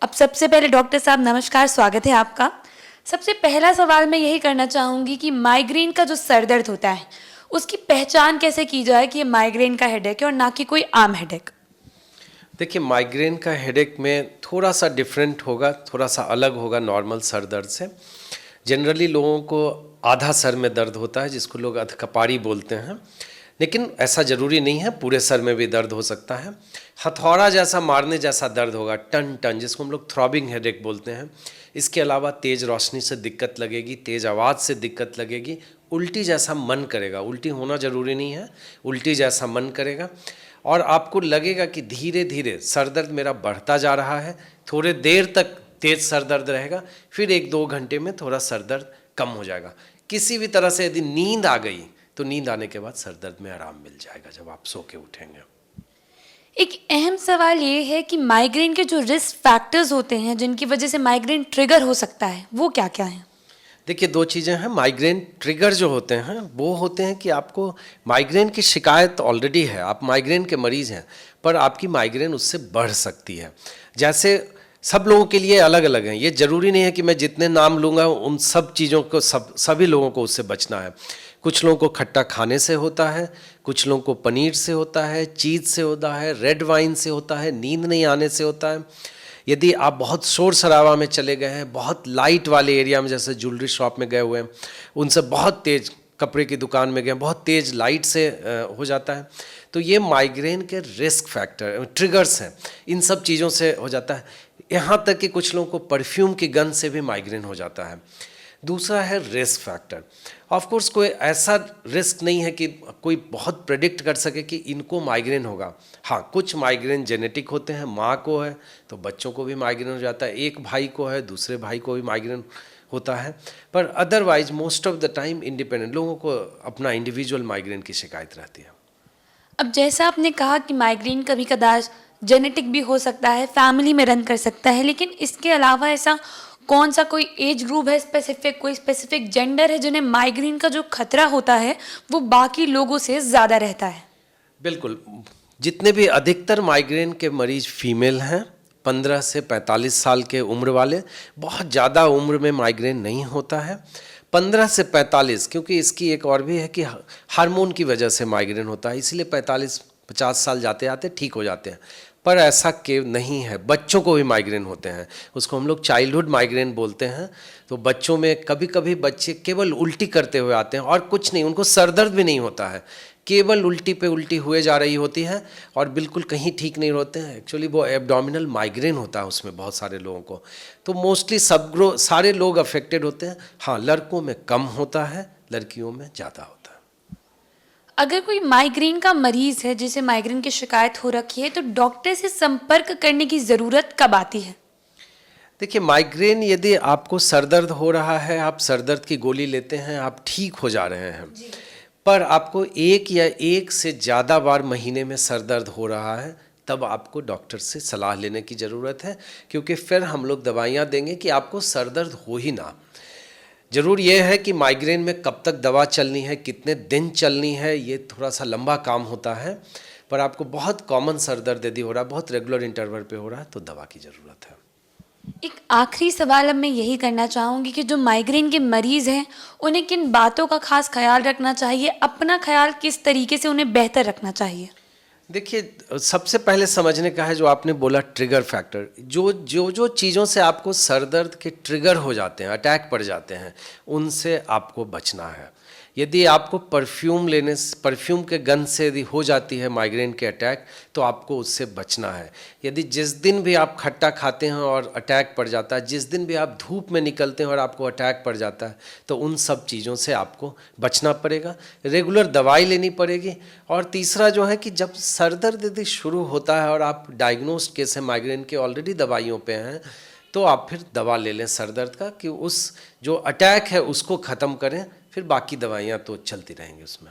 अब सबसे पहले डॉक्टर साहब नमस्कार, स्वागत है आपका। सबसे पहला सवाल मैं यही करना चाहूँगी कि माइग्रेन का जो सर दर्द होता है उसकी पहचान कैसे की जाए कि ये माइग्रेन का हेडेक है और ना कि कोई आम हेडेक। देखिए, माइग्रेन का हेडेक में थोड़ा सा डिफरेंट होगा, थोड़ा सा अलग होगा नॉर्मल सर दर्द से। जनरली लोगों को आधा सर में दर्द होता है जिसको लोग अधकपारी बोलते हैं, लेकिन ऐसा ज़रूरी नहीं है, पूरे सर में भी दर्द हो सकता है। हथौड़ा जैसा मारने जैसा दर्द होगा, टन टन, जिसको हम लोग थ्रॉबिंग हेडेक बोलते हैं। इसके अलावा तेज़ रोशनी से दिक्कत लगेगी, तेज़ आवाज़ से दिक्कत लगेगी, उल्टी जैसा मन करेगा, उल्टी होना ज़रूरी नहीं है, उल्टी जैसा मन करेगा और आपको लगेगा कि धीरे धीरे सर दर्द मेरा बढ़ता जा रहा है। थोड़े देर तक तेज़ सर दर्द रहेगा, फिर 1-2 घंटे में थोड़ा सर दर्द कम हो जाएगा। किसी भी तरह से यदि नींद आ गई तो नींद आने के बाद सर दर्द में आराम मिल जाएगा जब आप सो के उठेंगे। एक अहम सवाल ये है कि माइग्रेन के जो रिस्क फैक्टर्स होते हैं जिनकी वजह से माइग्रेन ट्रिगर हो सकता है वो क्या क्या हैं? देखिए, 2 चीज़ें हैं। माइग्रेन ट्रिगर जो होते हैं वो होते हैं कि आपको माइग्रेन की शिकायत ऑलरेडी है, आप माइग्रेन के मरीज़ हैं, पर आपकी माइग्रेन उससे बढ़ सकती है। जैसे सब लोगों के लिए अलग अलग हैं, ये ज़रूरी नहीं है कि मैं जितने नाम लूँगा उन सब चीज़ों को सभी लोगों को उससे बचना है। कुछ लोगों को खट्टा खाने से होता है, कुछ लोगों को पनीर से होता है, चीज़ से होता है, रेड वाइन से होता है, नींद नहीं आने से होता है। यदि आप बहुत शोर शराबा में चले गए हैं, बहुत लाइट वाले एरिया में, जैसे ज्वेलरी शॉप में गए हुए हैं, उनसे बहुत तेज़ कपड़े की दुकान में गए, बहुत तेज़ लाइट से हो जाता है, तो ये माइग्रेन के रिस्क फैक्टर ट्रिगर्स हैं। इन सब चीज़ों से हो जाता है। यहाँ तक कि कुछ लोगों को परफ्यूम की गंध से भी माइग्रेन हो जाता है। दूसरा है रिस्क फैक्टर। ऑफ कोर्स कोई ऐसा रिस्क नहीं है कि कोई बहुत प्रेडिक्ट कर सके कि इनको माइग्रेन होगा। हाँ, कुछ माइग्रेन जेनेटिक होते हैं, माँ को है तो बच्चों को भी माइग्रेन हो जाता है, एक भाई को है दूसरे भाई को भी माइग्रेन होता है, पर otherwise most of the time independent लोगों को अपना इंडिविजुअल माइग्रेन की शिकायत रहती है। अब जैसा आपने कहा कि माइग्रेन कभी कदार जेनेटिक भी हो सकता है, फैमिली में रन कर सकता है, लेकिन इसके अलावा ऐसा कौन सा कोई एज ग्रुप है स्पेसिफिक, कोई स्पेसिफिक जेंडर है जिन्हें माइग्रेन का जो खतरा होता है वो बाकी लोगों से ज़्यादा रहता है? बिल्कुल, जितने भी अधिकतर माइग्रेन के मरीज फीमेल हैं, 15 से 45 साल के उम्र वाले। बहुत ज़्यादा उम्र में माइग्रेन नहीं होता है। 15 से 45, क्योंकि इसकी एक और भी है कि हार्मोन की वजह से माइग्रेन होता है, इसलिए 45-50 साल जाते जाते ठीक हो जाते हैं। पर ऐसा के नहीं है, बच्चों को भी माइग्रेन होते हैं, उसको हम लोग चाइल्डहुड माइग्रेन बोलते हैं। तो बच्चों में कभी कभी बच्चे केवल उल्टी करते हुए आते हैं और कुछ नहीं, उनको सर दर्द भी नहीं होता है, केवल उल्टी पे उल्टी हुए जा रही होती है और बिल्कुल कहीं ठीक नहीं होते हैं। एक्चुअली वो एब्डोमिनल माइग्रेन होता है उसमें बहुत सारे लोगों को। तो मोस्टली सारे लोग अफेक्टेड होते हैं। हाँ, लड़कों में कम होता है, लड़कियों में ज़्यादा होता है। अगर कोई माइग्रेन का मरीज है जिसे माइग्रेन की शिकायत हो रखी है तो डॉक्टर से संपर्क करने की ज़रूरत कब आती है? देखिए, माइग्रेन यदि आपको सर दर्द हो रहा है, आप सर दर्द की गोली लेते हैं, आप ठीक हो जा रहे हैं, पर आपको एक या एक से ज़्यादा बार महीने में सर दर्द हो रहा है, तब आपको डॉक्टर से सलाह लेने की ज़रूरत है, क्योंकि फिर हम लोग दवाइयाँ देंगे कि आपको सर दर्द हो ही ना। ज़रूर ये है कि माइग्रेन में कब तक दवा चलनी है, कितने दिन चलनी है, ये थोड़ा सा लंबा काम होता है, पर आपको बहुत कॉमन सर दर्द यदि हो रहा है, बहुत रेगुलर इंटरवल पे हो रहा है, तो दवा की ज़रूरत है। एक आखिरी सवाल अब मैं यही करना चाहूँगी कि जो माइग्रेन के मरीज़ हैं उन्हें किन बातों का खास ख्याल रखना चाहिए, अपना ख्याल किस तरीके से उन्हें बेहतर रखना चाहिए? देखिए, सबसे पहले समझने का है जो आपने बोला ट्रिगर फैक्टर। जो चीज़ों से आपको सर दर्द के ट्रिगर हो जाते हैं, अटैक पड़ जाते हैं, उनसे आपको बचना है। यदि आपको परफ्यूम के गंध से यदि हो जाती है माइग्रेन के अटैक, तो आपको उससे बचना है। यदि जिस दिन भी आप खट्टा खाते हैं और अटैक पड़ जाता है, जिस दिन भी आप धूप में निकलते हैं और आपको अटैक पड़ जाता है, तो उन सब चीज़ों से आपको बचना पड़ेगा, रेगुलर दवाई लेनी पड़ेगी। और तीसरा जो है कि जब सर दर्द यदि शुरू होता है और आप डायग्नोस्ड केस है माइग्रेन के, ऑलरेडी दवाइयों पे हैं, तो आप फिर दवा ले लें सर दर्द का, कि उस जो अटैक है उसको ख़त्म करें, फिर बाकी दवाइयाँ तो चलती रहेंगी उसमें।